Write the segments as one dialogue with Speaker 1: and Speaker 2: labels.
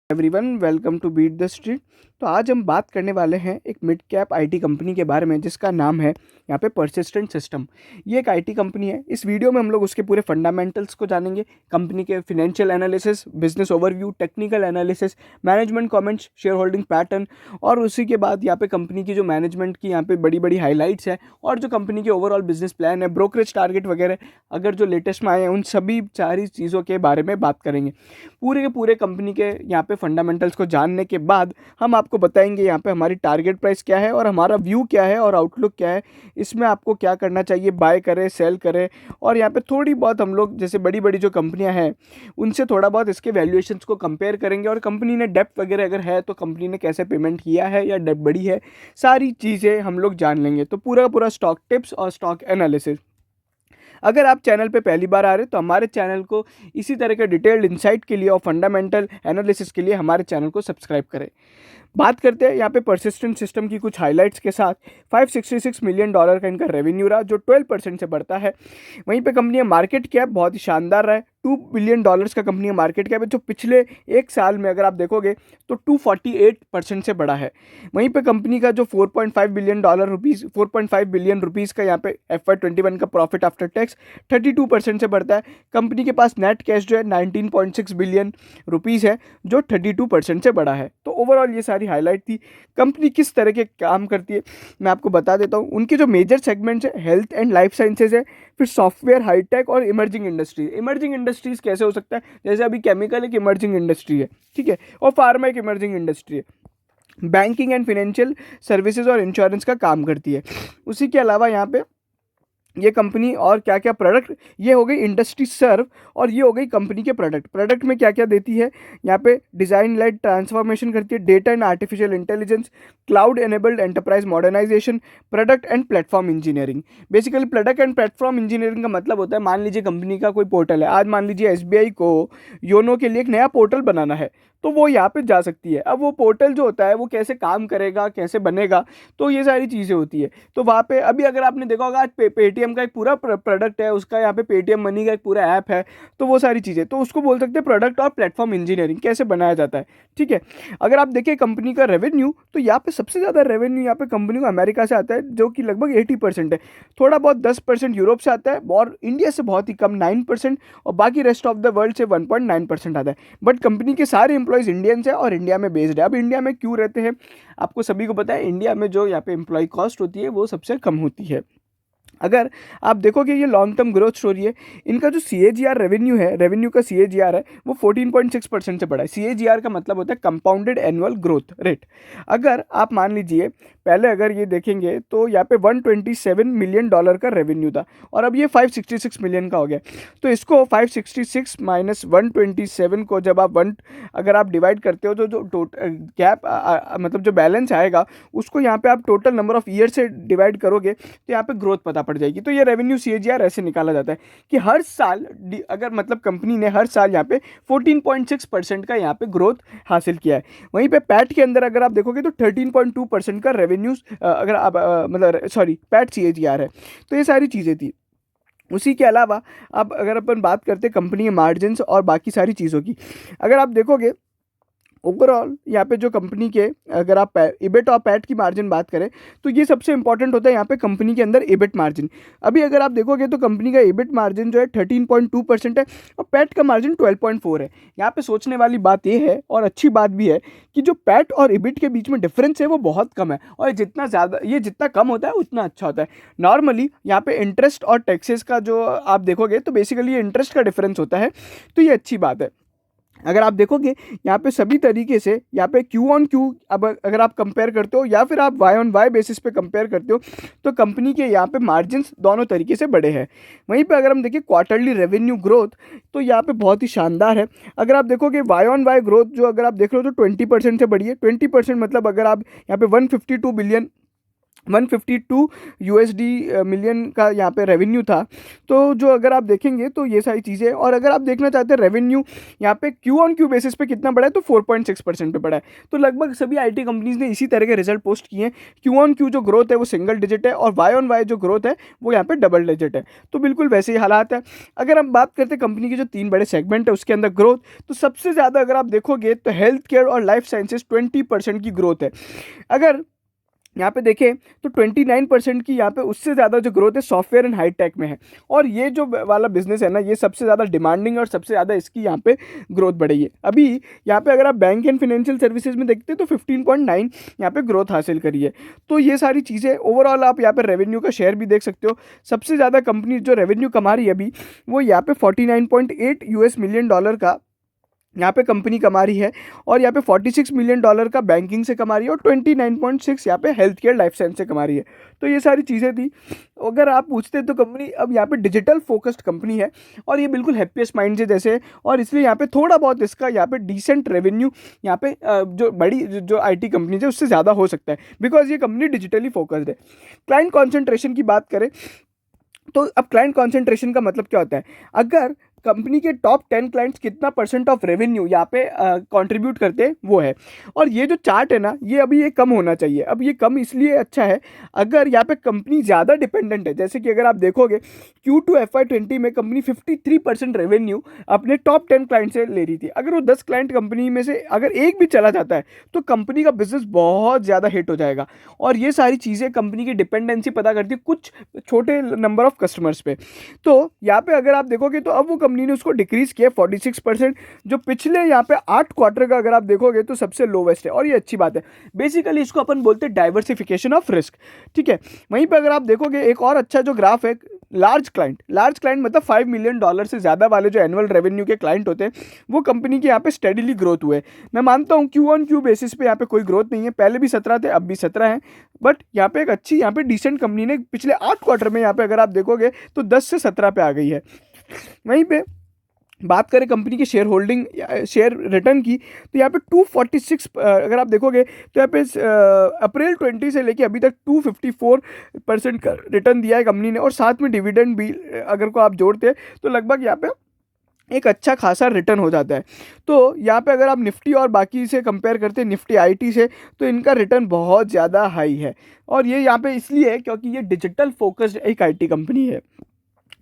Speaker 1: Everyone welcome to beat the street. तो आज हम बात करने वाले हैं एक मिड कैप आईटी कंपनी के बारे में जिसका नाम है यहाँ पे परसिस्टेंट सिस्टम। ये एक आईटी कंपनी है। इस वीडियो में हम लोग उसके पूरे फंडामेंटल्स को जानेंगे, कंपनी के financial analysis, business overview, technical analysis, management comments, share holding pattern और उसी के बाद यहाँ पे कंपनी की जो मैनेजमेंट की यहाँ पे बड़ी बड़ी हाईलाइट्स है और जो कंपनी के ओवरऑल बिजनेस प्लान है, ब्रोकरेज टारगेट वगैरह अगर जो लेटेस्ट में आए हैं उन सभी सारी चीज़ों के बारे में बात करेंगे। पूरे के पूरे कंपनी के यहाँ पे फंडामेंटल्स को जानने के बाद हम आपको बताएंगे यहाँ पे हमारी टारगेट प्राइस क्या है और हमारा व्यू क्या है और आउटलुक क्या है, इसमें आपको क्या करना चाहिए, बाय करें सेल करें। और यहाँ पे थोड़ी बहुत हम लोग जैसे बड़ी बड़ी जो कंपनियाँ हैं उनसे थोड़ा बहुत इसके वैल्यूएशंस को कंपेयर करेंगे और कंपनी ने डेप्थ वगैरह अगर है तो कंपनी ने कैसे पेमेंट किया है या डेप्थ बड़ी है, सारी चीज़ें हम लोग जान लेंगे। तो पूरा पूरा स्टॉक टिप्स और स्टॉक एनालिसिस। अगर आप चैनल पे पहली बार आ रहे हैं तो हमारे चैनल को इसी तरह के डिटेल्ड इंसाइट के लिए और फंडामेंटल एनालिसिस के लिए हमारे चैनल को सब्सक्राइब करें। बात करते हैं यहाँ पे परसिस्टेंट सिस्टम की कुछ हाइलाइट्स के साथ। $566 मिलियन का इनका रेवेन्यू रहा जो 12% से बढ़ता है। वहीं पे कंपनी का मार्केट कैप बहुत ही शानदार रहा है, $2 बिलियन का कंपनी का मार्केट कैप है जो पिछले एक साल में अगर आप देखोगे तो 248% से बढ़ा है। वहीं पे कंपनी का जो $4.5 बिलियन का यहाँ पे FY21 का प्रॉफिट आफ्टर टैक्स 32% से बढ़ता है। कंपनी के पास नेट कैश जो है 19.6 बिलियन रुपीज़ है जो 32% से बढ़ा है। तो ओवरऑल ये सारी हाईलाइट थी। कंपनी किस तरह के काम करती है मैं आपको बता देता हूँ। उनके जो मेजर सेगमेंट्स है हेल्थ एंड लाइफ साइंसेज है, फिर सॉफ्टवेयर, हाईटेक और इमर्जिंग इंडस्ट्रीज। इमर्जिंग इंडस्ट्रीज कैसे हो सकता है, जैसे अभी केमिकल एक इमर्जिंग इंडस्ट्री है, ठीक है, और फार्मा एक इमर्जिंग इंडस्ट्री है। बैंकिंग एंड फाइनेंशियल सर्विसेज और इंश्योरेंस का काम करती है। उसी के अलावा यहाँ पे ये कंपनी और क्या क्या प्रोडक्ट, ये हो गई इंडस्ट्री सर्व और ये हो गई कंपनी के प्रोडक्ट में क्या क्या देती है। यहाँ पे डिज़ाइन लेड ट्रांसफॉर्मेशन करती है, data and artificial intelligence, cloud enabled enterprise modernisation, product and platform engineering. Basically product and platform engineering का मतलब होता है, मान लीजिए कंपनी का कोई पोर्टल है, आज मान लीजिए एसबीआई को योनो के लिए एक नया पोर्टल बनाना है तो वो यहाँ पे जा सकती है। अब वो पोर्टल जो होता है वो कैसे काम करेगा, कैसे बनेगा, तो ये सारी चीज़ें होती है। तो वहाँ पे अभी अगर आपने देखा होगा आज पेटीएम का एक पूरा प्रोडक्ट है, उसका यहाँ पे पेटीएम मनी का एक पूरा ऐप है, तो वो सारी चीज़ें, तो उसको बोल सकते हैं प्रोडक्ट और प्लेटफॉर्म इंजीनियरिंग कैसे बनाया जाता है, ठीक है। अगर आप देखें कंपनी का रेवेन्यू तो यहाँ पे सबसे ज़्यादा रेवेन्यू यहाँ पे कंपनी को अमेरिका से आता है जो कि लगभग 80% है। थोड़ा बहुत 10% यूरोप से आता है और इंडिया से बहुत ही कम 9% और बाकी रेस्ट ऑफ द वर्ल्ड से 1.9% आता है। बट कंपनी के सारे एम्प्लॉयज़ इंडियंस है और इंडिया में बेस्ड है। अब इंडिया में क्यों रहते हैं आपको सभी को पता है, इंडिया में जो यहाँ पे एम्प्लॉय कॉस्ट होती है वो सबसे कम होती है। अगर आप देखोगे ये लॉन्ग टर्म ग्रोथ स्टोरी है। इनका जो CAGR रेवेन्यू है, रेवेन्यू का CAGR है वो 14.6% से बढ़ा है। CAGR का मतलब होता है कंपाउंडेड एनुअल ग्रोथ रेट। अगर आप मान लीजिए पहले अगर ये देखेंगे तो यहाँ पे $127 मिलियन का रेवेन्यू था और अब ये 566 मिलियन का हो गया। तो इसको 566 माइनस 127 को जब आप अगर आप डिवाइड करते हो तो जो गैप मतलब जो बैलेंस आएगा उसको यहाँ पे आप टोटल नंबर ऑफ ईयर से डिवाइड करोगे तो यहाँ पे ग्रोथ पता पड़ जाएगी। तो ये रेवेन्यू CAGR ऐसे निकाला जाता है कि हर साल अगर मतलब कंपनी ने हर साल यहाँ पे 14.6% का यहाँ पे ग्रोथ हासिल किया है। वहीं पे पैट के अंदर अगर आप देखोगे तो 13.2% का रेवेन्यू अगर आप मतलब सॉरी पैट CAGR है। तो ये सारी चीज़ें थी। उसी के अलावा अब अगर अपन बात करते हैं कंपनी के मार्जिन्स और बाकी सारी चीज़ों की, अगर आप देखोगे ओवरऑल यहाँ पे जो कंपनी के अगर आप इबिट और पैट की मार्जिन बात करें तो ये सबसे इंपॉर्टेंट होता है यहाँ पे कंपनी के अंदर इबिट मार्जिन। अभी अगर आप देखोगे तो कंपनी का इबिट मार्जिन जो है 13.2% है और पैट का मार्जिन 12.4 है। यहाँ पे सोचने वाली बात ये है और अच्छी बात भी है कि जो पैट और इबिट के बीच में डिफरेंस है वो बहुत कम है और जितना कम होता है उतना अच्छा होता है। नॉर्मली यहाँ पे इंटरेस्ट और टैक्सेस का जो आप देखोगे तो बेसिकली ये इंटरेस्ट का डिफरेंस होता है, तो ये अच्छी बात है। अगर आप देखोगे यहाँ पे सभी तरीके से यहाँ पे Q on Q अब अगर आप कंपेयर करते हो या फिर आप Y on Y बेसिस पे कंपेयर करते हो तो कंपनी के यहाँ पे मार्जिन्स दोनों तरीके से बड़े हैं। वहीं पे अगर हम देखें क्वार्टरली रेवेन्यू ग्रोथ तो यहाँ पे बहुत ही शानदार है। अगर आप देखोगे Y on Y ग्रोथ जो अगर आप देख रहे हो तो 20% से बढ़ी है। 20% मतलब अगर आप यहाँ पे 152 बिलियन 152 यूएसडी मिलियन का यहाँ पे रेवेन्यू था। तो जो अगर आप देखेंगे तो ये सारी चीज़ें, और अगर आप देखना चाहते हैं रेवेन्यू यहाँ पे क्यू ऑन क्यू बेसिस पे कितना बढ़ा है, तो 4.6% पे बढ़ा है। तो लगभग सभी आईटी कंपनीज ने इसी तरह के रिजल्ट पोस्ट किए हैं। क्यू ऑन क्यू जो ग्रोथ है वो सिंगल डिजिट है, और वाई ऑन वाई जो ग्रोथ है वो यहाँ पे डबल डिजिट है। तो बिल्कुल वैसे ही हालात है। अगर हम बात करते हैं कंपनी के जो 3 बड़े सेगमेंट है उसके अंदर ग्रोथ, तो सबसे ज़्यादा अगर आप देखोगे तो हेल्थ केयर और लाइफ साइंसेज 20% की ग्रोथ है। अगर यहाँ पे देखें तो 29% की यहाँ पे उससे ज़्यादा जो ग्रोथ है सॉफ्टवेयर एंड हाई टेक में है। और ये जो वाला बिजनेस है ना, ये सबसे ज़्यादा डिमांडिंग और सबसे ज़्यादा इसकी यहाँ पे ग्रोथ बढ़ी है। अभी यहाँ पे अगर आप बैंक एंड फाइनेंशियल सर्विसेज में देखते हैं तो 15.9 यहाँ पे ग्रोथ हासिल करी है। तो ये सारी चीज़ें ओवरऑल आप यहाँ पे रेवेन्यू का शेयर भी देख सकते हो। सबसे ज़्यादा कंपनी जो रेवेन्यू कमा रही है अभी, वो यहाँ पे 49.8 यूएस मिलियन डॉलर का यहाँ पे कंपनी कमा रही है, और यहाँ पे 46 मिलियन डॉलर का बैंकिंग से कमा रही है, और 29.6 यहाँ पे हेल्थ केयर लाइफ साइंस से कमा रही है। तो ये सारी चीज़ें थी। अगर आप पूछते तो कंपनी अब यहाँ पे डिजिटल फोकस्ड कंपनी है, और ये बिल्कुल हैप्पीएस्ट माइंड से जैसे है, और इसलिए यहाँ पे थोड़ा बहुत इसका यहाँ पे डिसेंट रेवेन्यू यहाँ पे जो बड़ी जो आईटी कंपनीज है उससे ज़्यादा हो सकता है, बिकॉज ये कंपनी डिजिटली फोकस्ड है। क्लाइंट कॉन्सेंट्रेशन की बात करें तो अब क्लाइंट कॉन्सेंट्रेशन का मतलब क्या होता है, अगर कंपनी के टॉप 10 क्लाइंट्स कितना परसेंट ऑफ रेवेन्यू यहाँ पे कंट्रीब्यूट करते हैं वो है। और ये जो चार्ट है ना, ये अभी ये कम होना चाहिए। अब ये कम इसलिए अच्छा है, अगर यहाँ पे कंपनी ज़्यादा डिपेंडेंट है, जैसे कि अगर आप देखोगे Q2 FY20 में कंपनी 53% रेवेन्यू अपने टॉप 10 क्लाइंट से ले रही थी। अगर वो 10 क्लाइंट कंपनी में से अगर एक भी चला जाता है तो कंपनी का बिजनेस बहुत ज़्यादा हिट हो जाएगा। और ये सारी चीज़ें कंपनी की डिपेंडेंसी पता करती है कुछ छोटे नंबर ऑफ कस्टमर्स पे। तो यहाँ पे अगर आप देखोगे तो अब वो कंपनी ने उसको डिक्रीज किया 46%, जो पिछले यहाँ पे 8 क्वार्टर का अगर आप देखोगे तो सबसे लोवेस्ट है। और ये अच्छी बात है, बेसिकली इसको अपन बोलते हैं डाइवर्सिफिकेशन ऑफ रिस्क। ठीक है, वहीं पे अगर आप देखोगे एक और अच्छा जो ग्राफ है, लार्ज क्लाइंट मतलब 5 मिलियन डॉलर से ज़्यादा वाले जो एनुअल रेवेन्यू के क्लाइंट होते हैं, वो कंपनी के यहाँ पे स्टेडीली ग्रोथ हुए। मैं मानता हूँ क्यू ऑन क्यू बेसिस पे यहाँ पे कोई ग्रोथ नहीं है, पहले भी 17 थे अब भी 17 हैं, बट यहाँ पे एक अच्छी यहाँ पे डिसेंट कंपनी ने पिछले 8 क्वार्टर में यहाँ पे अगर आप देखोगे तो 10 से 17 पे आ गई है। वहीं पे बात करें कंपनी के शेयर रिटर्न की, तो यहाँ पे 246 अगर आप देखोगे तो यहाँ पे अप्रैल 20 से लेके अभी तक 254% का रिटर्न दिया है कंपनी ने, और साथ में डिविडेंड भी अगर को आप जोड़ते हैं तो लगभग यहाँ पे एक अच्छा खासा रिटर्न हो जाता है। तो यहाँ पे अगर आप निफ्टी और बाकी से कंपेयर करते हैं, निफ्टी आईटी से, तो इनका रिटर्न बहुत ज़्यादा हाई है। और ये यहाँ पे इसलिए है क्योंकि ये डिजिटल फोकस्ड एक आईटी कंपनी है।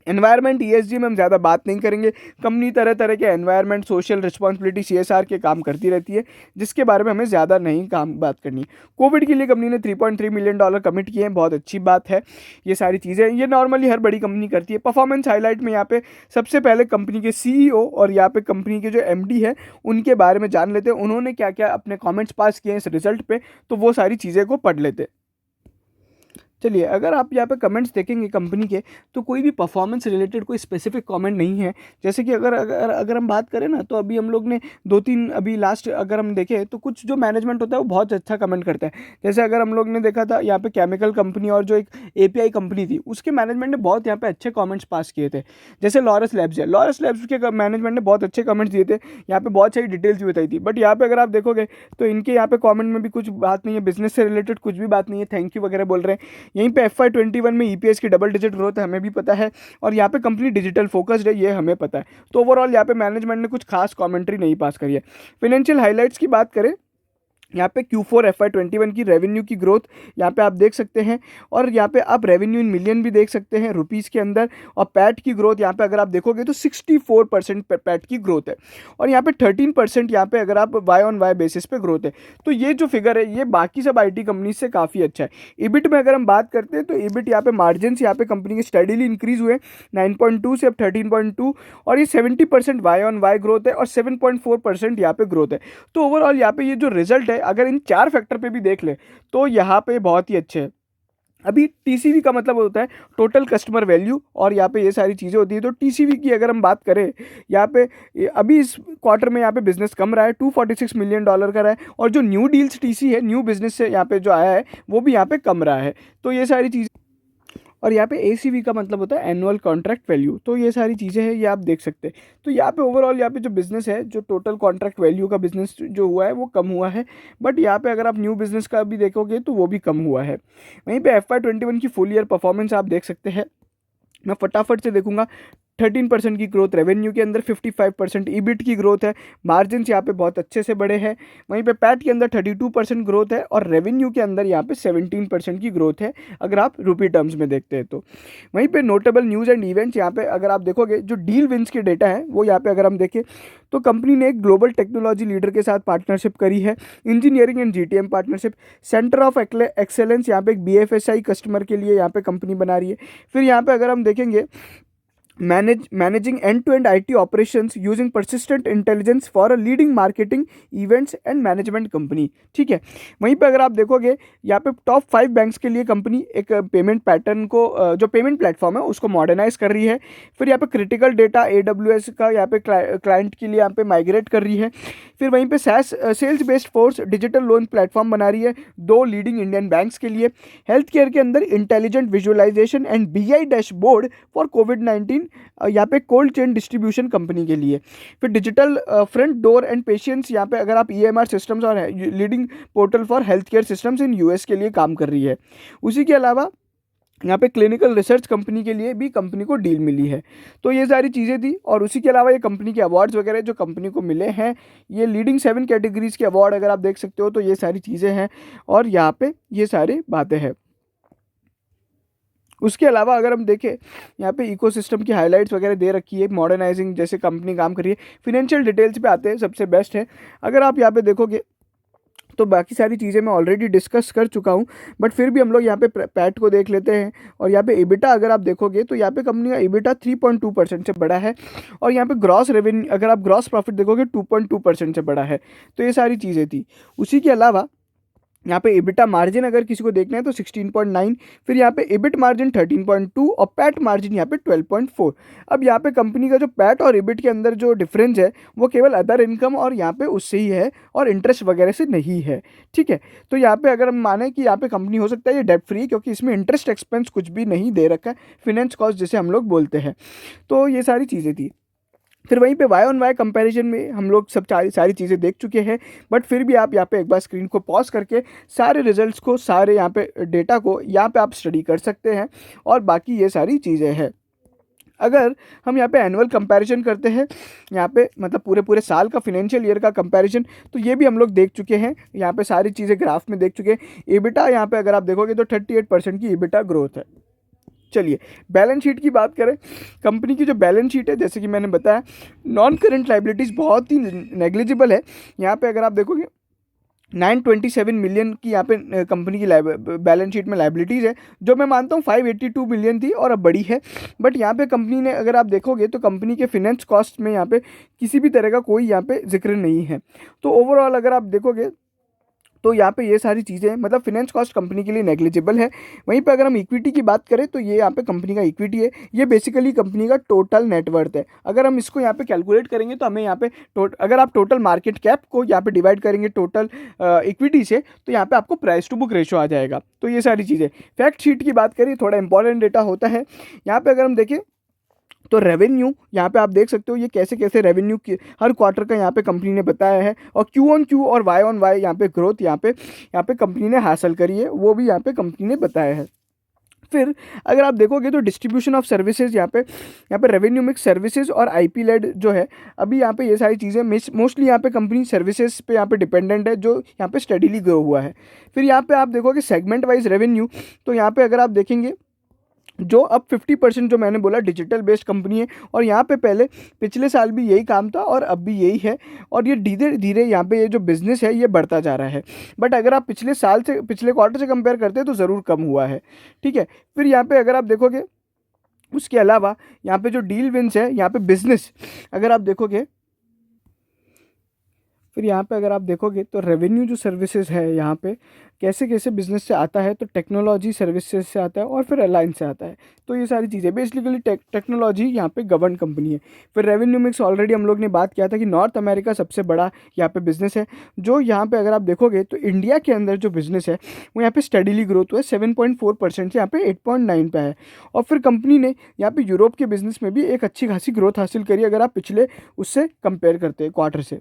Speaker 1: एनवायरनमेंट ESG में हम ज़्यादा बात नहीं करेंगे। कंपनी तरह तरह के एनवायरनमेंट, सोशल रिस्पॉन्सिबिलिटी, CSR के काम करती रहती है, जिसके बारे में हमें ज़्यादा नहीं बात करनी। कोविड के लिए कंपनी ने $3.3 मिलियन कमिट किए हैं, बहुत अच्छी बात है। ये सारी चीज़ें ये नॉर्मली हर बड़ी कंपनी करती है। परफॉर्मेंस हाईलाइट में यहाँ पे सबसे पहले कंपनी के CEO और यहाँ पे कंपनी के जो MD है उनके बारे में जान लेते हैं, उन्होंने क्या क्या अपने कॉमेंट्स पास किए हैं इस रिजल्ट पर, तो वो सारी चीज़ें को पढ़ लेते। चलिए, अगर आप यहाँ पे कमेंट्स देखेंगे कंपनी के, तो कोई भी परफॉर्मेंस रिलेटेड कोई स्पेसिफिक कमेंट नहीं है। जैसे कि अगर हम बात करें ना, तो अभी हम लोग ने 2-3 अभी लास्ट अगर हम देखें तो कुछ जो मैनेजमेंट होता है वो बहुत अच्छा कमेंट करता है। जैसे अगर हम लोग ने देखा था यहाँ पे केमिकल कंपनी और जो एक API कंपनी थी, उसके मैनेजमेंट ने बहुत यहाँ पे अच्छे कॉमेंट्स पास किए थे। जैसे लॉरस लैब्स है, लॉरस लैब्स के मैनेजमेंट ने बहुत अच्छे कमेंट्स दिए थे, यहाँ पे बहुत सारी डिटेल्स भी बताई थी। बट यहाँ पे अगर आप देखोगे तो इनके यहाँ पे कॉमेंट में भी कुछ बात नहीं है, बिजनेस से रिलेटेड कुछ भी बात नहीं है, थैंक यू वगैरह बोल रहे हैं। यहीं पे FY21 में EPS की डबल डिजिट ग्रोथ है, हमें भी पता है, और यहाँ पे कंपनी डिजिटल फोकस्ड है, ये हमें पता है। तो ओवरऑल यहाँ पे मैनेजमेंट ने कुछ खास कमेंट्री नहीं पास करी है। फाइनेंशियल हाइलाइट्स की बात करें, यहाँ पे Q4 FY21 की रेवेन्यू की ग्रोथ यहाँ पे आप देख सकते हैं, और यहाँ पे आप रेवेन्यू इन मिलियन भी देख सकते हैं रुपीज़ के अंदर। और पैट की ग्रोथ यहाँ पे अगर आप देखोगे तो 64% पैट की ग्रोथ है, और यहाँ पे 13% यहाँ पे अगर आप वाई ऑन वाई बेसिस पे ग्रोथ है। तो ये जो फिगर है ये बाकी सब IT कंपनी से काफ़ी अच्छा है। EBIT में अगर हम बात करते हैं तो EBIT यहाँ पे मार्जिन यहाँ पे कंपनी के स्टडीली इंक्रीज हुए 9.2 से अब 13.2, और ये 70% वाई ऑन वाई ग्रोथ है, और 7.4% यहाँ पे ग्रोथ है। तो ओवरऑल यहाँ पे ये जो रिजल्ट है, अगर इन 4 फैक्टर पे भी देख ले तो यहाँ पे बहुत ही अच्छे है। अभी TCV का मतलब होता है टोटल कस्टमर वैल्यू, और यहाँ पे ये सारी चीज़ें होती है। तो TCV की अगर हम बात करें, यहाँ पे अभी इस क्वार्टर में यहाँ पे बिजनेस कम रहा है, $246 मिलियन का रहा है, और जो न्यू डील्स TC है, न्यू बिजनेस से यहाँ पे जो आया है वो भी यहाँ पे कम रहा है। तो ये सारी चीज़, और यहाँ पे ACV का मतलब होता है एनुअल कॉन्ट्रैक्ट वैल्यू। तो ये सारी चीज़ें हैं, ये आप देख सकते हैं। तो यहाँ पे ओवरऑल यहाँ पे जो बिज़नेस है, जो टोटल कॉन्ट्रैक्ट वैल्यू का बिज़नेस जो हुआ है वो कम हुआ है, बट यहाँ पे अगर आप न्यू बिज़नेस का भी देखोगे तो वो भी कम हुआ है। वहीं पे FY21 की फुल ईयर परफॉर्मेंस आप देख सकते हैं। मैं फटाफट से देखूंगा। 13% की ग्रोथ रेवेन्यू के अंदर, 55% ईबिट की ग्रोथ है। मार्जिन यहाँ पे बहुत अच्छे से बढ़े हैं। वहीं पे पैट के अंदर 32% ग्रोथ है और रेवेन्यू के अंदर यहाँ पे 17% की ग्रोथ है, अगर आप रुपी टर्म्स में देखते हैं तो। वहीं पे नोटेबल न्यूज़ एंड इवेंट्स यहाँ पे अगर आप देखोगे, जो डील विंस के डेटा है वो यहाँ पे अगर हम देखें तो कंपनी ने एक ग्लोबल टेक्नोलॉजी लीडर के साथ पार्टनरशिप करी है, engineering and GTM partnership. Centre of excellence यहाँ पे एक BFSI कस्टमर के लिए यहाँ पे कंपनी बना रही है। फिर यहाँ पे अगर हम देखेंगे, managing end-to-end IT operations using persistent intelligence for a leading marketing events and management company। ठीक है। वहीं पे अगर आप देखोगे यहाँ पे टॉप 5 बैंक्स के लिए कंपनी एक पेमेंट पैटर्न को, जो पेमेंट प्लेटफॉर्म है उसको मॉडर्नाइज कर रही है। फिर यहाँ पे क्रिटिकल डेटा AWS का यहाँ पे क्लाइंट के लिए यहाँ पे माइग्रेट कर रही है। फिर वहीं पे sales based force digital loan platform बना रही है 2 लीडिंग इंडियन बैंक्स के लिए। हेल्थ केयर के अंदर intelligent visualisation and BI dashboard for कोविड-19 यहाँ पे कोल्ड चेन डिस्ट्रीब्यूशन कंपनी के लिए। फिर digital front door and patients यहाँ पे अगर आप EMR सिस्टम्स और leading portal for health care systems in US के लिए काम कर रही है। उसी के अलावा यहाँ पे क्लिनिकल रिसर्च कंपनी के लिए भी कंपनी को डील मिली है। तो ये सारी चीज़ें थी, और उसी के अलावा ये कंपनी के अवार्ड्स वगैरह जो कंपनी को मिले हैं, ये लीडिंग 7 कैटेगरीज के अवार्ड अगर आप देख सकते हो, तो ये सारी चीज़ें हैं और यहाँ पे ये सारी बातें हैं। उसके अलावा अगर हम देखें, यहाँ पे इकोसिस्टम की हाइलाइट्स वगैरह दे रखी है, मॉडर्नाइजिंग जैसे कंपनी काम कर रही है। फिनेंशियल डिटेल्स पे आते हैं, सबसे बेस्ट है अगर आप यहाँ पे देखोगे तो बाकी सारी चीज़ें मैं ऑलरेडी डिस्कस कर चुका हूँ, बट फिर भी हम लोग यहाँ पे पैट को देख लेते हैं। और यहाँ पे EBITDA अगर आप देखोगे तो यहाँ पे कंपनी का EBITDA 3.2% से बड़ा है, और यहाँ पे ग्रॉस रेवेन्यू अगर आप ग्रॉस प्रॉफिट देखोगे 2.2% से बड़ा है। तो ये सारी चीज़ें थी। उसी के अलावा यहाँ पे EBITDA मार्जिन अगर किसी को देखना है तो 16.9, फिर यहाँ पे EBIT मार्जिन 13.2 और पैट मार्जिन यहाँ पे 12.4। अब यहाँ पे कंपनी का जो पैट और EBIT के अंदर जो डिफरेंस है वो केवल अदर इनकम और यहाँ पे उससे ही है, और इंटरेस्ट वगैरह से नहीं है। ठीक है। तो यहाँ पे अगर हम माने कि यहाँ पे कंपनी हो सकता है ये डेट फ्री, क्योंकि इसमें इंटरेस्ट एक्सपेंस कुछ भी नहीं दे रखा है, फिनेंस कॉस्ट जिसे हम लोग बोलते हैं। तो ये सारी चीज़ें थी। फिर वहीं पे वाई ऑन वाई कंपैरिजन में हम लोग सब सारी चीज़ें देख चुके हैं, बट फिर भी आप यहाँ पे एक बार स्क्रीन को पॉज करके सारे रिजल्ट्स को, सारे यहाँ पे डेटा को यहाँ पे आप स्टडी कर सकते हैं, और बाकी ये सारी चीज़ें हैं। अगर हम यहाँ पे एनुअल कंपैरिजन करते हैं, यहाँ पे मतलब पूरे साल का फाइनेंशियल ईयर का कंपैरिजन, तो ये भी हम लोग देख चुके हैं। यहाँ पे सारी चीज़ें ग्राफ में देख चुके हैं। EBITDA यहाँ पे अगर आप देखोगे तो 38% की EBITDA ग्रोथ है। चलिए बैलेंस शीट की बात करें। कंपनी की जो बैलेंस शीट है, जैसे कि मैंने बताया, नॉन करेंट लाइबिलिटीज़ बहुत ही नेग्लिजिबल है। यहाँ पे अगर आप देखोगे 927 मिलियन की यहाँ पे कंपनी की बैलेंस शीट में लाइबिलिटीज़ है, जो मैं मानता हूँ 582 मिलियन थी और अब बड़ी है। बट यहाँ पे कंपनी ने अगर आप देखोगे तो कंपनी के फिनेंस कॉस्ट में यहाँ पे किसी भी तरह का कोई यहाँ पे जिक्र नहीं है। तो ओवरऑल अगर आप देखोगे तो यहाँ पे ये सारी चीज़ें, मतलब फिनेंस कॉस्ट कंपनी के लिए नेग्लिजिबल है। वहीं पे अगर हम इक्विटी की बात करें तो ये यहाँ पे कंपनी का इक्विटी है, ये बेसिकली कंपनी का टोटल नेटवर्थ है। अगर हम इसको यहाँ पे कैलकुलेट करेंगे तो हमें यहाँ पे अगर आप टोटल मार्केट कैप को यहाँ पे डिवाइड करेंगे टोटल इक्विटी से, तो यहाँ पे आपको प्राइस टू बुक रेशो आ जाएगा। तो ये सारी चीज़ें। फैक्ट शीट की बात करें, थोड़ा इंपॉर्टेंट डेटा होता है यहाँ पे। अगर हम देखें तो रेवेन्यू यहाँ पे आप देख सकते हो ये कैसे कैसे रेवेन्यू की हर क्वार्टर का यहाँ पे कंपनी ने बताया है, और Q-on-Q और Y-on-Y यहाँ पे ग्रोथ यहाँ पे कंपनी ने हासिल करी है, वो भी यहाँ पे कंपनी ने बताया है। फिर अगर आप देखोगे तो डिस्ट्रीब्यूशन ऑफ सर्विसेज, यहाँ पे रेवेन्यू मिक्स सर्विसेज और IP लेड जो है, अभी यहाँ पे ये सारी चीज़ें मोस्टली यहाँ पे कंपनी सर्विसेज पे यहाँ पे डिपेंडेंट है, जो यहाँ पे स्टडीली ग्रो हुआ है। फिर यहाँ पे आप देखोगे सेगमेंट वाइज रेवेन्यू, तो यहाँ पे अगर आप देखेंगे जो अब 50% जो मैंने बोला डिजिटल बेस्ड कंपनी है, और यहाँ पे पिछले साल भी यही काम था और अब भी यही है, और ये धीरे धीरे यहाँ पे ये जो बिज़नेस है ये बढ़ता जा रहा है। बट अगर आप पिछले क्वार्टर से कंपेयर करते हैं तो ज़रूर कम हुआ है। ठीक है। फिर यहाँ पे अगर आप देखोगे, उसके अलावा यहाँ पे जो डील विंस है, यहाँ पे बिजनेस अगर आप देखोगे फिर यहाँ पे अगर आप देखोगे तो रेवेन्यू जो सर्विसेज है यहाँ पे कैसे कैसे बिजनेस से आता है, तो टेक्नोलॉजी सर्विसेज से आता है और फिर अलायंस से आता है। तो ये सारी चीज़ें बेसिकली टेक्नोलॉजी यहाँ पे गवर्न कंपनी है। फिर रेवेन्यू मिक्स ऑलरेडी हम लोग ने बात किया था कि नॉर्थ अमेरिका सबसे बड़ा यहाँ पे बिजनेस है। जो यहाँ पे अगर आप देखोगे तो इंडिया के अंदर जो बिजनेस है वो यहाँ पे स्टडीली ग्रोथ हुआ है, 7.4% से यहाँ पे 8.9 पे है। और फिर कंपनी ने यहाँ पे यूरोप के बिजनेस में भी एक अच्छी खासी ग्रोथ हासिल करी अगर आप पिछले उससे कंपेयर करते हैं क्वार्टर से।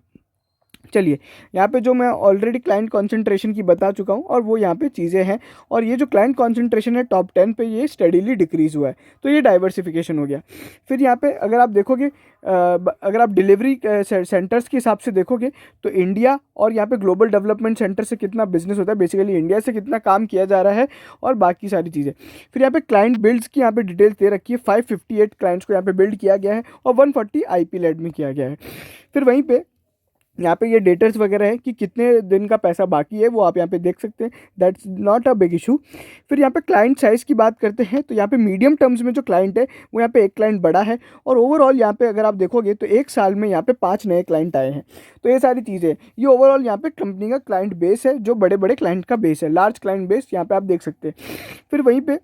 Speaker 1: चलिए, यहाँ पे जो मैं ऑलरेडी क्लाइंट कंसंट्रेशन की बता चुका हूँ और वो यहाँ पे चीज़ें हैं, और ये जो क्लाइंट कंसंट्रेशन है टॉप 10 पे ये स्टडीली डिक्रीज़ हुआ है, तो ये डाइवर्सिफिकेशन हो गया। फिर यहाँ पे अगर आप देखोगे अगर आप डिलीवरी सेंटर्स के हिसाब से देखोगे तो इंडिया और यहाँ पे ग्लोबल डेवलपमेंट सेंटर से कितना बिजनेस होता है, बेसिकली इंडिया से कितना काम किया जा रहा है और बाकी सारी चीज़ें। फिर यहाँ पे क्लाइंट बिल्ड्स की यहाँ पे डिटेल्स दे रखी है, 558 क्लाइंट्स को यहाँ पे बिल्ड किया गया है और 140 IP लेड में किया गया है। फिर वहीं पे यहाँ पे ये डेटर्स वगैरह है कि कितने दिन का पैसा बाकी है वो आप यहाँ पे देख सकते हैं, that's not a big issue. फिर यहाँ पे क्लाइंट साइज़ की बात करते हैं तो यहाँ पे मीडियम टर्म्स में जो क्लाइंट है वो यहाँ पे एक क्लाइंट बड़ा है, और ओवरऑल यहाँ पे अगर आप देखोगे तो एक साल में यहाँ पे 5 नए क्लाइंट आए हैं। तो ये सारी चीज़ें, ये ओवरऑल यहाँ पे कंपनी का क्लाइंट बेस है, जो बड़े बड़े क्लाइंट का बेस है, लार्ज क्लाइंट बेस यहाँ पे आप देख सकते हैं। फिर वहीं पे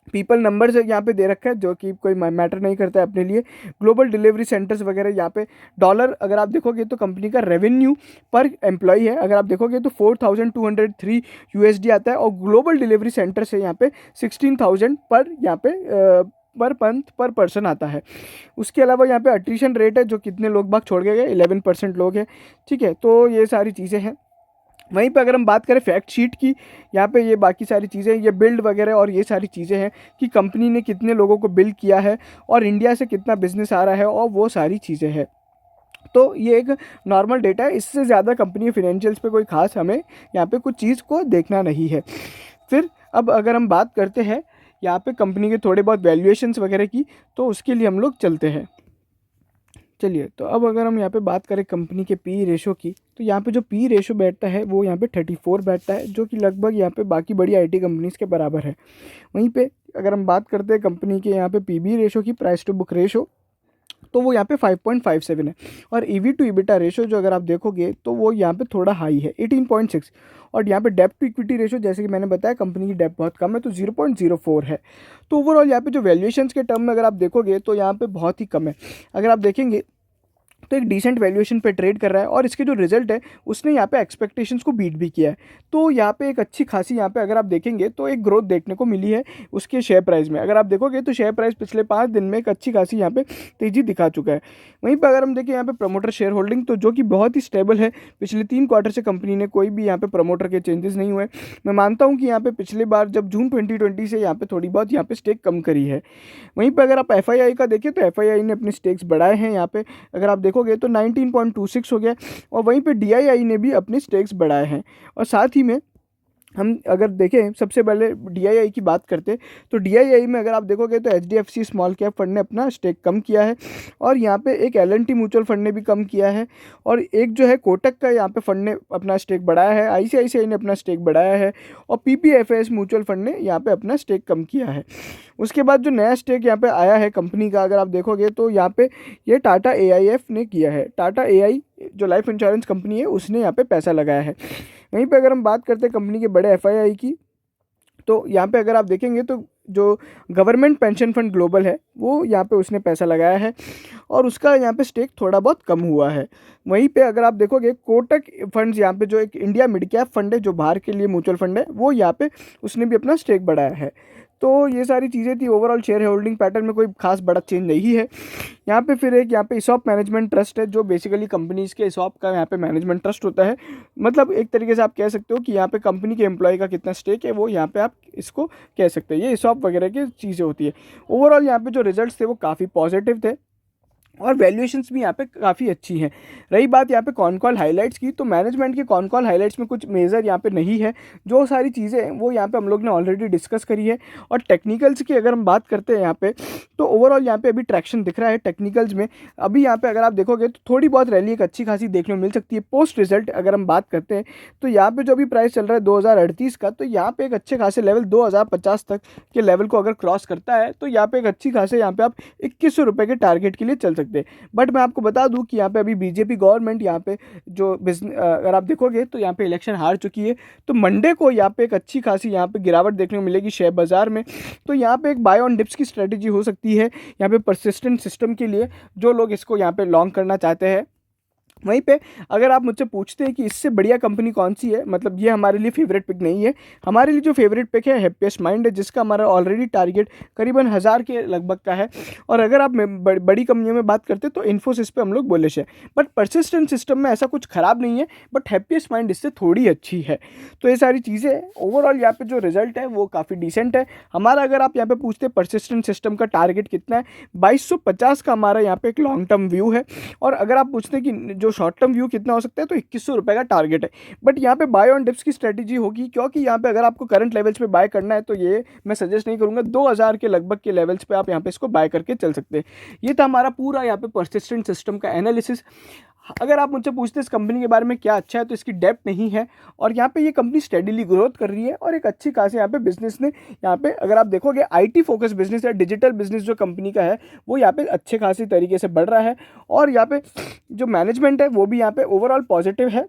Speaker 1: पीपल नंबर्स यहाँ पे दे रखा है जो कि कोई मैटर नहीं करता है अपने लिए। ग्लोबल डिलीवरी सेंटर्स वगैरह यहाँ पे डॉलर अगर आप देखोगे तो कंपनी का रेवेन्यू पर एम्प्लॉय है, अगर आप देखोगे तो 4203 USD आता है, और ग्लोबल डिलीवरी सेंटर से यहाँ पे 16,000 पर यहाँ पे पर मंथ पर पर्सन आता है। उसके अलावा यहाँ पे अट्रीशन रेट है, जो कितने लोग बाग छोड़ के गए, 11% लोग हैं, ठीक है। तो ये सारी चीज़ें हैं। वहीं पे अगर हम बात करें फैक्ट शीट की, यहाँ पे ये बाकी सारी चीज़ें, ये बिल्ड वगैरह और ये सारी चीज़ें हैं कि कंपनी ने कितने लोगों को बिल्ड किया है और इंडिया से कितना बिजनेस आ रहा है और वो सारी चीज़ें हैं। तो ये एक नॉर्मल डेटा है, इससे ज़्यादा कंपनी फिनेंशियल्स पे कोई खास हमें यहाँ पे कुछ चीज़ को देखना नहीं है। फिर अब अगर हम बात करते हैं यहाँ पे कंपनी के थोड़े बहुत वैल्यूएशंस वगैरह की, तो उसके लिए हम लोग चलते हैं। चलिए, तो अब अगर हम यहाँ पे बात करें कंपनी के पी रेशो की, तो यहाँ पे जो पी रेशो बैठता है वो यहाँ पे 34 बैठता है, जो कि लगभग यहाँ पे बाकी बड़ी IT कंपनीज़ के बराबर है। वहीं पे अगर हम बात करते हैं कंपनी के यहाँ पे PB रेशो की, प्राइस टू बुक रेशो, तो वो यहाँ पे 5.57 है। और EV टू EBITDA रेशो जो अगर आप देखोगे तो वो यहाँ पे थोड़ा हाई है, 18.6। और यहाँ पे डेप्ट टू इक्विटी रेशो, जैसे कि मैंने बताया कंपनी की डेप्ट बहुत कम है, तो 0.04 है। तो ओवरऑल यहाँ पे जो वैल्यूएशंस के टर्म में अगर आप देखोगे तो यहाँ पे बहुत ही कम है। अगर आप देखेंगे तो एक डिसेंट वैल्यूएशन पे ट्रेड कर रहा है, और इसके जो रिजल्ट है उसने यहाँ पे एक्सपेक्टेशंस को बीट भी किया है। तो यहाँ पे एक अच्छी खासी यहाँ पे अगर आप देखेंगे तो एक ग्रोथ देखने को मिली है उसके शेयर प्राइस में। अगर आप देखोगे तो शेयर प्राइस पिछले 5 दिन में एक अच्छी खासी यहाँ पे तेज़ी दिखा चुका है। वहीं पर अगर हम देखें यहाँ पे प्रमोटर शेयर होल्डिंग, तो जो कि बहुत ही स्टेबल है, पिछले 3 क्वार्टर से कंपनी ने कोई भी यहाँ पे प्रमोटर के चेंजेस नहीं हुए। मैं मानता हूँ कि यहाँ पे पिछले बार जब जून 2020 से यहाँ पे थोड़ी बहुत यहाँ पे स्टेक कम करी है। वहीं पर अगर आप FII का देखें तो FII ने अपने स्टेक्स बढ़ाए हैं, यहाँ पे अगर आप देखोगे तो 19.26 हो गया, और वहीं पे DII ने भी अपने स्टेक्स बढ़ाए हैं। और साथ ही में हम अगर देखें, सबसे पहले DII की बात करते तो DII में अगर आप देखोगे तो HDFC स्मॉल कैप फंड ने अपना स्टेक कम किया है, और यहाँ पे एक L&T म्यूचुअल फंड ने भी कम किया है, और एक जो है कोटक का यहाँ पे फंड ने अपना स्टेक बढ़ाया है, ICICI ने अपना स्टेक बढ़ाया है, और PPFAS म्यूचुअल फंड ने यहाँ पे अपना स्टेक कम किया है। उसके बाद जो नया स्टेक यहाँ पे आया है कंपनी का, अगर आप देखोगे तो यहाँ पे ये टाटा AIF ने किया है। टाटा AI जो लाइफ इंश्योरेंस कंपनी है उसने यहाँ पे पैसा लगाया है। वहीं पे अगर हम बात करते हैं कंपनी के बड़े FII की, तो यहाँ पे अगर आप देखेंगे तो जो गवर्नमेंट पेंशन फंड ग्लोबल है वो यहाँ पे उसने पैसा लगाया है, और उसका यहाँ पे स्टेक थोड़ा बहुत कम हुआ है। वहीं पे अगर आप देखोगे कोटक फंड्स, यहाँ पे जो एक इंडिया मिड कैप फंड है जो बाहर के लिए म्यूचुअल फंड है, वो यहाँ पे उसने भी अपना स्टेक बढ़ाया है। तो ये सारी चीज़ें थी। ओवरऑल शेयर होल्डिंग पैटर्न में कोई खास बड़ा चेंज नहीं है। यहाँ पे फिर एक यहाँ पे ESOP मैनेजमेंट ट्रस्ट है, जो बेसिकली कंपनीज़ के ESOP का यहाँ पे मैनेजमेंट ट्रस्ट होता है। मतलब एक तरीके से आप कह सकते हो कि यहाँ पे कंपनी के एम्प्लॉय का कितना स्टेक है वो यहाँ पे आप इसको कह सकते हैं। ये ESOP वगैरह की चीज़ें होती है। ओवरऑल यहाँ पे जो रिजल्ट्स थे वो काफ़ी पॉजिटिव थे, और वैल्यूएशंस भी यहाँ पे काफ़ी अच्छी हैं। रही बात यहाँ पे कॉन कॉल हाइलाइट्स की, तो मैनेजमेंट के कॉन कॉल हाइलाइट्स में कुछ मेजर यहाँ पे नहीं है। जो सारी चीज़ें हैं वो यहाँ पे हम लोग ने ऑलरेडी डिस्कस करी है। और टेक्निकल्स की अगर हम बात करते हैं यहाँ पे, तो ओवरऑल यहाँ पे अभी ट्रैक्शन दिख रहा है टेक्निकल्स में। अभी यहाँ पे अगर आप देखोगे तो थोड़ी बहुत रैली एक अच्छी खासी देखने को मिल सकती है। पोस्ट रिजल्ट अगर हम बात करते हैं तो यहाँ पे जो अभी प्राइस चल रहा है 2038 का, तो यहाँ पे एक अच्छे खासे लेवल 2050 तक के लेवल को अगर क्रॉस करता है तो यहाँ पे एक अच्छी खासे यहाँ पे आप 2100 रुपये के टारगेट के लिए चल सकते सकते। बट मैं आपको बता दूं कि यहाँ पे अभी बीजेपी गवर्नमेंट यहाँ पे जो अगर आप देखोगे तो यहाँ पे इलेक्शन हार चुकी है, तो मंडे को यहाँ पे एक अच्छी खासी यहाँ पे गिरावट देखने को मिलेगी शेयर बाजार में। तो यहाँ पे एक बाय ऑन डिप्स की स्ट्रेटेजी हो सकती है यहाँ पे परसिस्टेंट सिस्टम के लिए, जो लोग इसको यहाँ पे लॉन्ग करना चाहते हैं। वहीं पे अगर आप मुझसे पूछते हैं कि इससे बढ़िया कंपनी कौन सी है, मतलब ये हमारे लिए फेवरेट पिक नहीं है। हमारे लिए जो फेवरेट पिक है हैप्पीएस्ट माइंड है, जिसका हमारा ऑलरेडी टारगेट करीबन 1000 के लगभग का है। और अगर आप बड़ी कंपनियों में बात करते हैं तो इन्फोसिस पे हम लोग बुलिश है। बट परसिस्टेंट सिस्टम में ऐसा कुछ खराब नहीं है, बट हैप्पीएस्ट माइंड इससे थोड़ी अच्छी है। तो ये सारी चीज़ें ओवरऑल यहाँ पे जो रिजल्ट है वो काफ़ी डिसेंट है हमारा। अगर आप यहाँ पे पूछते हैं परसिस्टेंट सिस्टम का टारगेट कितना है, 2250 का हमारा यहाँ पे एक लॉन्ग टर्म व्यू है। और अगर आप पूछते हैं कि जो शॉर्ट टर्म व्यू कितना हो सकता है, तो 2100 रुपये का टारगेट है। बट यहाँ पे बाय ऑन डिप्स की स्ट्रेटेजी होगी, क्योंकि यहाँ पे अगर आपको करंट लेवल्स पे बाय करना है तो ये मैं सजेस्ट नहीं करूँगा। 2000 के लगभग के लेवल्स पे आप यहाँ पे इसको बाय करके चल सकते हैं। ये था हमारा पूरा यहाँ पे परसिस्टेंट सिस्टम का एनालिसिस। अगर आप मुझसे पूछते हैं इस कंपनी के बारे में क्या अच्छा है, तो इसकी डेप्थ नहीं है और यहाँ पे ये कंपनी स्टेडीली ग्रोथ कर रही है और एक अच्छी खासी यहाँ पे बिजनेस ने यहाँ पे अगर आप देखोगे आईटी फोकस बिजनेस या डिजिटल बिजनेस जो कंपनी का है वो यहाँ पे अच्छे खासी तरीके से बढ़ रहा है। और यहाँ पे जो मैनेजमेंट है वो भी यहाँ पे ओवरऑल पॉजिटिव है।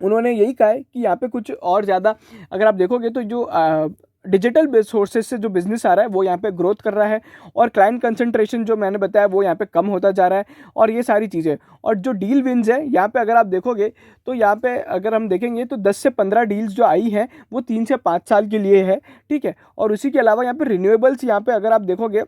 Speaker 1: उन्होंने यही कहा है कि यहाँ पे कुछ और ज़्यादा अगर आप देखोगे तो जो डिजिटल सोर्सेज से जो बिजनेस आ रहा है वो यहाँ पे ग्रोथ कर रहा है और क्लाइंट कंसंट्रेशन जो मैंने बताया वो यहाँ पे कम होता जा रहा है और ये सारी चीज़ें। और जो डील विन्स है यहाँ पे अगर आप देखोगे तो यहाँ पे अगर हम देखेंगे तो 10 से 15 डील्स जो आई हैं वो 3 से 5 साल के लिए है, ठीक है। और उसी के अलावा यहाँ पे रिन्यूएबल्स यहाँ पे अगर आप देखोगे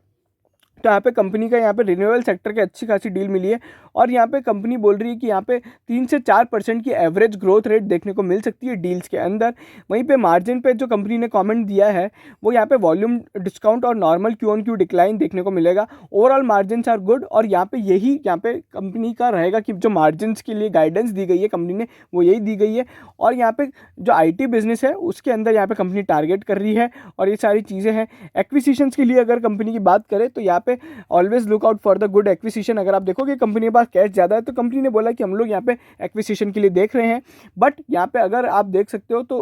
Speaker 1: तो यहाँ पे कंपनी का यहाँ पे रिन्यूएबल सेक्टर की अच्छी खासी डील मिली है और यहाँ पे कंपनी बोल रही है कि यहाँ पे 3 से 4% की एवरेज ग्रोथ रेट देखने को मिल सकती है डील्स के अंदर। वहीं पे मार्जिन पे जो कंपनी ने कमेंट दिया है वो यहाँ पे वॉल्यूम डिस्काउंट और normal Q on Q decline देखने को मिलेगा। ओवरऑल मार्जिन आर गुड और यहाँ पे यही यहाँ पे कंपनी का रहेगा कि जो मार्जिन के लिए गाइडेंस दी गई है कंपनी ने वो यही दी गई है। और यहाँ पे जो IT बिजनेस है उसके अंदर यहाँ पे कंपनी टारगेट कर रही है और ये सारी चीज़ें हैं। एक्विजिशंस के लिए अगर कंपनी की बात करें तो यहाँ पे always look out for the good acquisition. अगर आप देखोगे कंपनी के पास कैश ज़्यादा है तो कंपनी ने बोला कि हम लोग यहाँ पे एक्विजिशन के लिए देख रहे हैं। बट यहाँ पे अगर आप देख सकते हो तो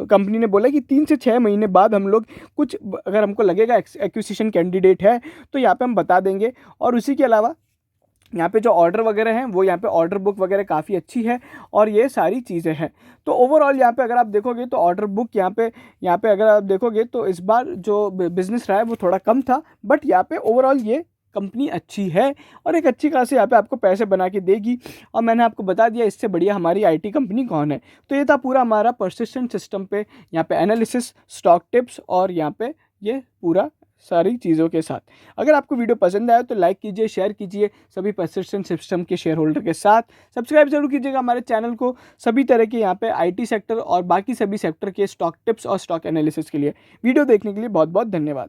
Speaker 1: कंपनी ने बोला कि 3 से 6 महीने बाद हम लोग कुछ अगर हमको लगेगा एक्विजिशन कैंडिडेट है तो यहाँ पे हम बता देंगे। और उसी के अलावा यहाँ पे जो ऑर्डर वगैरह हैं वो यहाँ पे ऑर्डर बुक वगैरह काफ़ी अच्छी है और ये सारी चीज़ें हैं। तो ओवरऑल यहाँ पे अगर आप देखोगे तो ऑर्डर बुक यहाँ पे अगर आप देखोगे तो इस बार जो बिज़नेस रहा है वो थोड़ा कम था, बट यहाँ पे ओवरऑल ये कंपनी अच्छी है और एक अच्छी खासी यहाँ पे आपको पैसे बना के देगी। और मैंने आपको बता दिया इससे बढ़िया हमारी IT कंपनी कौन है। तो ये था पूरा हमारा परसिस्टेंट सिस्टम पे यहाँ पे एनालिसिस, स्टॉक टिप्स और यहाँ पे ये पूरा सारी चीज़ों के साथ। अगर आपको वीडियो पसंद आया तो लाइक कीजिए, शेयर कीजिए सभी परसिस्टेंट सिस्टम के शेयर होल्डर के साथ। सब्सक्राइब जरूर कीजिएगा हमारे चैनल को सभी तरह के यहाँ पे IT सेक्टर और बाकी सभी सेक्टर के स्टॉक टिप्स और स्टॉक एनालिसिस के लिए। वीडियो देखने के लिए बहुत बहुत धन्यवाद।